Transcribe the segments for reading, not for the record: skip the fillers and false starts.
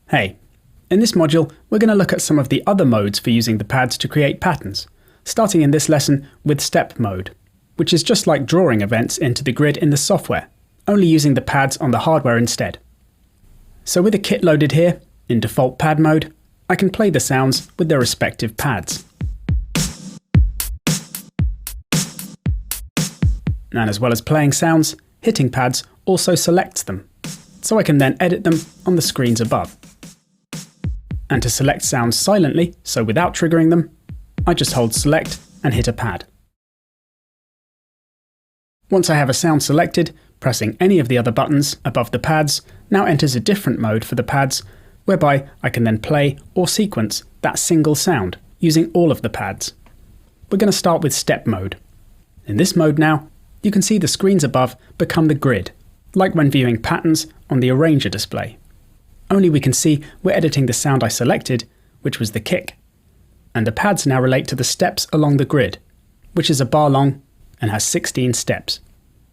Hey, in this module we're going to look at some of the other modes for using the pads to create patterns, starting in this lesson with step mode, which is just like drawing events into the grid in the software, only using the pads on the hardware instead. So with a kit loaded here, in default pad mode, I can play the sounds with their respective pads. And as well as playing sounds, hitting pads also selects them, so I can then edit them on the screens above. And to select sounds silently, so without triggering them, I just hold select and hit a pad. Once I have a sound selected, pressing any of the other buttons above the pads now enters a different mode for the pads, whereby I can then play or sequence that single sound using all of the pads. We're going to start with step mode. In this mode now, you can see the screens above become the grid, like when viewing patterns on the arranger display. Only we can see we're editing the sound I selected, which was the kick. And the pads now relate to the steps along the grid, which is a bar long and has 16 steps.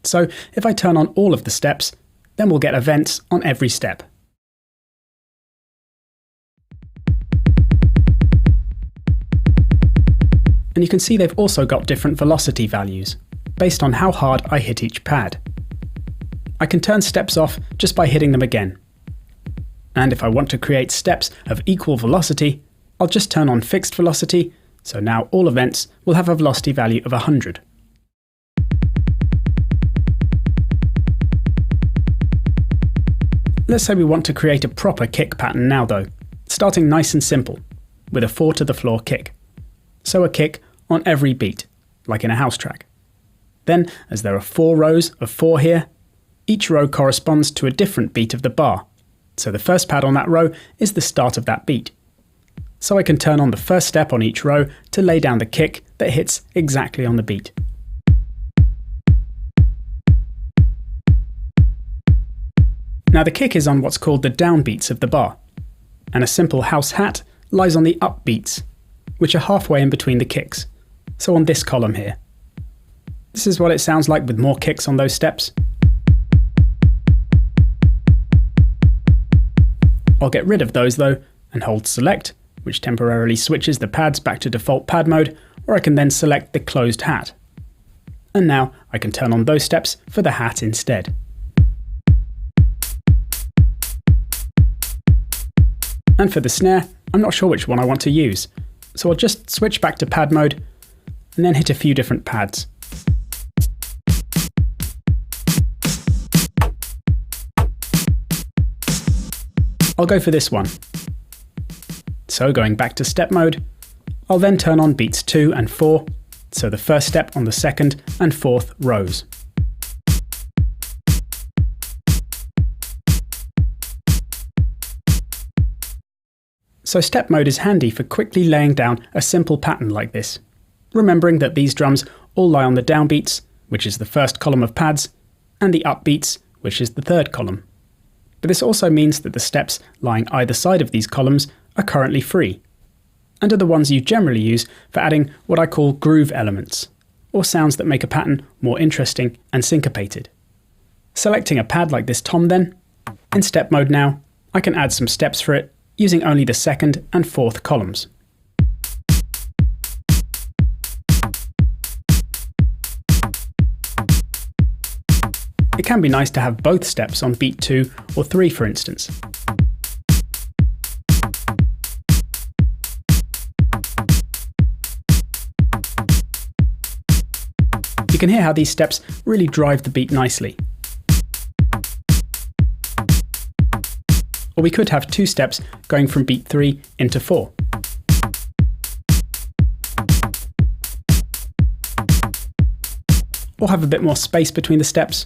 So if I turn on all of the steps, then we'll get events on every step. And you can see they've also got different velocity values, based on how hard I hit each pad. I can turn steps off just by hitting them again. And if I want to create steps of equal velocity, I'll just turn on fixed velocity, so now all events will have a velocity value of 100. Let's say we want to create a proper kick pattern now though, starting nice and simple, with a 4 to the floor kick. So a kick on every beat, like in a house track. Then, as there are 4 rows of 4 here, each row corresponds to a different beat of the bar. So the first pad on that row is the start of that beat. So I can turn on the first step on each row to lay down the kick that hits exactly on the beat. Now the kick is on what's called the downbeats of the bar, and a simple house hat lies on the upbeats, which are halfway in between the kicks, so on this column here. This is what it sounds like with more kicks on those steps. I'll get rid of those though and hold select, which temporarily switches the pads back to default pad mode, or I can then select the closed hat. And now I can turn on those steps for the hat instead. And for the snare, I'm not sure which one I want to use, so I'll just switch back to pad mode and then hit a few different pads. I'll go for this one. So going back to step mode, I'll then turn on beats 2 and 4, so the first step on the second and fourth rows. So step mode is handy for quickly laying down a simple pattern like this, remembering that these drums all lie on the downbeats, which is the first column of pads, and the upbeats, which is the third column. But this also means that the steps lying either side of these columns are currently free, and are the ones you generally use for adding what I call groove elements, or sounds that make a pattern more interesting and syncopated. Selecting a pad like this tom then, in step mode now, I can add some steps for it using only the second and fourth columns. It can be nice to have both steps on beat 2 or 3 for instance. You can hear how these steps really drive the beat nicely. Or we could have 2 steps going from beat 3 into 4. Or have a bit more space between the steps.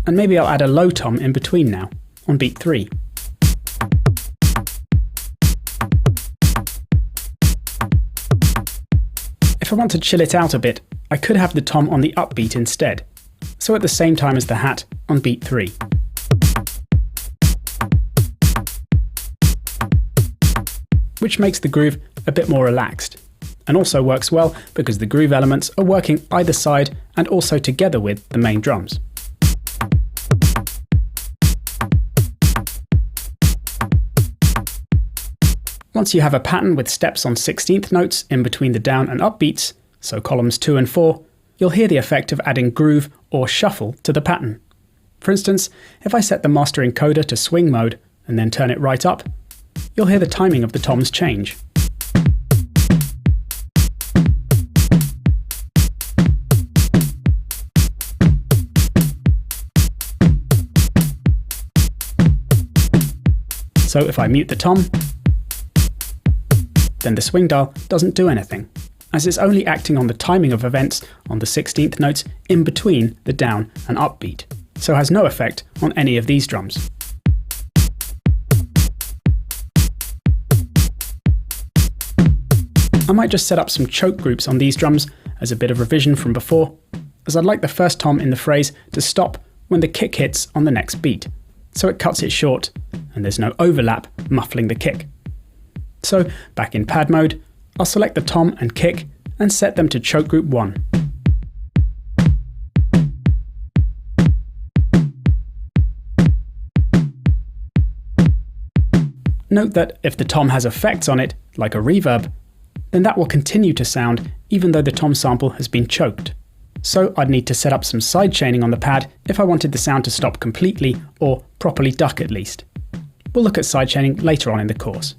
And maybe I'll add a low tom in between now, on beat 3. If I want to chill it out a bit, I could have the tom on the upbeat instead, so at the same time as the hat on beat 3. Which makes the groove a bit more relaxed, and also works well because the groove elements are working either side and also together with the main drums. Once you have a pattern with steps on 16th notes in between the down and up beats, so columns 2 and 4, you'll hear the effect of adding groove or shuffle to the pattern. For instance, if I set the master encoder to swing mode and then turn it right up, you'll hear the timing of the toms change. So if I mute the tom, then the swing dial doesn't do anything, as it's only acting on the timing of events on the 16th notes in between the down and up beat, so has no effect on any of these drums. I might just set up some choke groups on these drums as a bit of revision from before, as I'd like the first tom in the phrase to stop when the kick hits on the next beat, so it cuts it short and there's no overlap muffling the kick. So back in pad mode, I'll select the tom and kick and set them to choke group 1. Note that if the tom has effects on it, like a reverb, then that will continue to sound even though the tom sample has been choked. So I'd need to set up some side chaining on the pad if I wanted the sound to stop completely or properly duck at least. We'll look at side chaining later on in the course.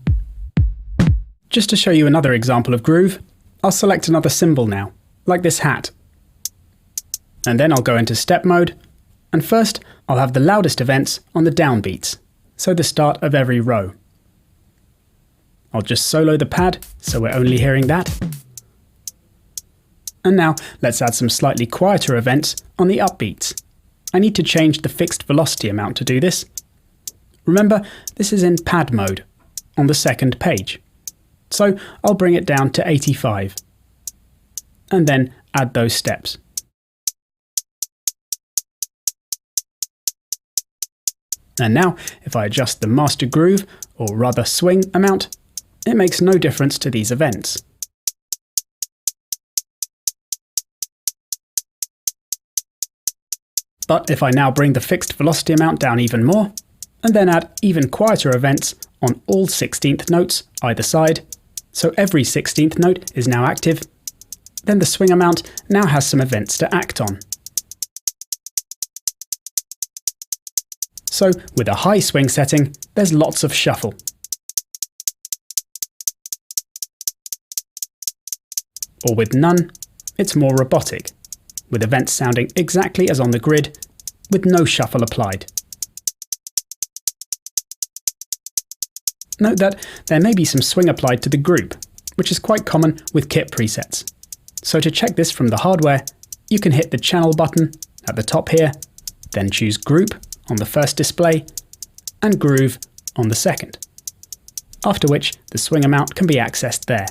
Just to show you another example of groove, I'll select another cymbal now, like this hat. And then I'll go into step mode, and first I'll have the loudest events on the downbeats, so the start of every row. I'll just solo the pad, so we're only hearing that. And now let's add some slightly quieter events on the upbeats. I need to change the fixed velocity amount to do this. Remember, this is in pad mode, on the second page. So I'll bring it down to 85, and then add those steps. And now, if I adjust the master groove, or rather swing amount, it makes no difference to these events. But if I now bring the fixed velocity amount down even more, and then add even quieter events on all 16th notes either side, so every 16th note is now active, then the swing amount now has some events to act on. So with a high swing setting, there's lots of shuffle. Or with none, it's more robotic, with events sounding exactly as on the grid, with no shuffle applied. Note that there may be some swing applied to the group, which is quite common with kit presets. So to check this from the hardware, you can hit the channel button at the top here, then choose group on the first display, and groove on the second, after which the swing amount can be accessed there.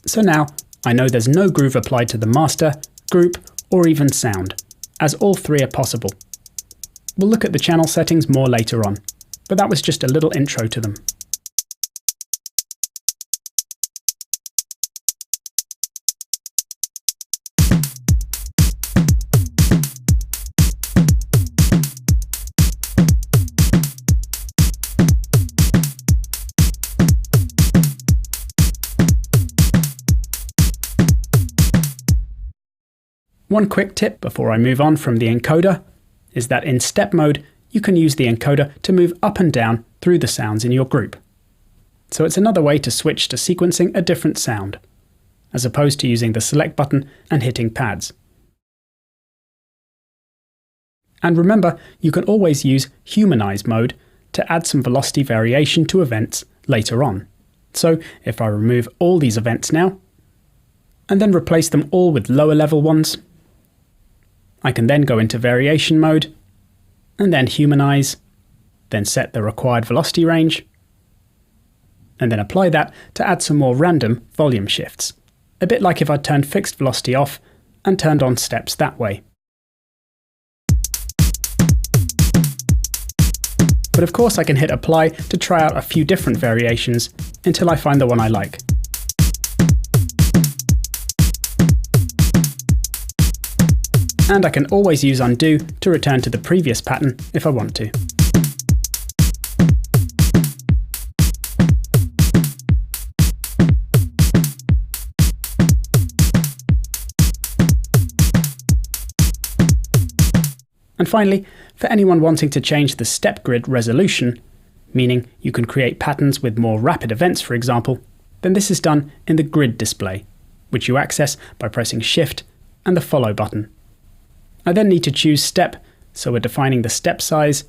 So now I know there's no groove applied to the master, group, or even sound, as all three are possible. We'll look at the channel settings more later on, but that was just a little intro to them. One quick tip before I move on from the encoder is that in step mode you can use the encoder to move up and down through the sounds in your group. So it's another way to switch to sequencing a different sound, as opposed to using the select button and hitting pads. And remember, you can always use humanize mode to add some velocity variation to events later on. So if I remove all these events now, and then replace them all with lower level ones, I can then go into variation mode, and then humanize, then set the required velocity range, and then apply that to add some more random volume shifts, a bit like if I turned fixed velocity off and turned on steps that way. But of course I can hit apply to try out a few different variations until I find the one I like. And I can always use undo to return to the previous pattern if I want to. And finally, for anyone wanting to change the step grid resolution, meaning you can create patterns with more rapid events, for example, then this is done in the grid display, which you access by pressing Shift and the Follow button. I then need to choose step, so we're defining the step size,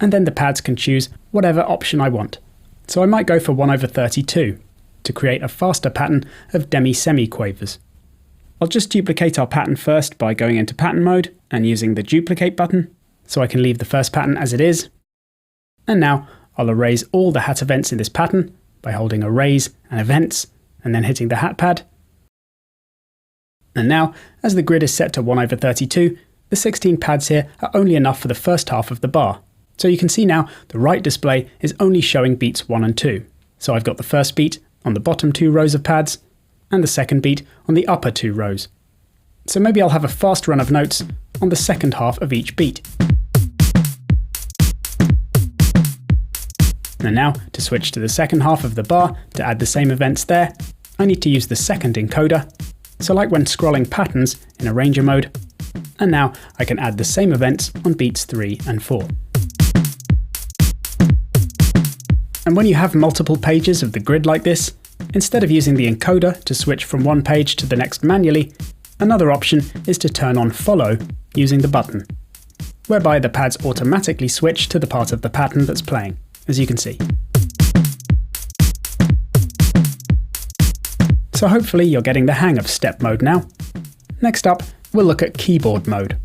and then the pads can choose whatever option I want. So I might go for 1/32 to create a faster pattern of demi-semi-quavers. I'll just duplicate our pattern first by going into pattern mode and using the duplicate button, so I can leave the first pattern as it is. And now I'll erase all the hat events in this pattern by holding Erase and Events and then hitting the hat pad. And now, as the grid is set to 1/32, the 16 pads here are only enough for the first half of the bar. So you can see now the right display is only showing beats 1 and 2. So I've got the first beat on the bottom 2 rows of pads, and the second beat on the upper 2 rows. So maybe I'll have a fast run of notes on the second half of each beat. And now, to switch to the second half of the bar to add the same events there, I need to use the second encoder, so like when scrolling patterns in arranger mode, and now I can add the same events on beats 3 and 4. And when you have multiple pages of the grid like this, instead of using the encoder to switch from one page to the next manually, another option is to turn on Follow using the button, whereby the pads automatically switch to the part of the pattern that's playing, as you can see. So hopefully you're getting the hang of step mode now. Next up, we'll look at keyboard mode.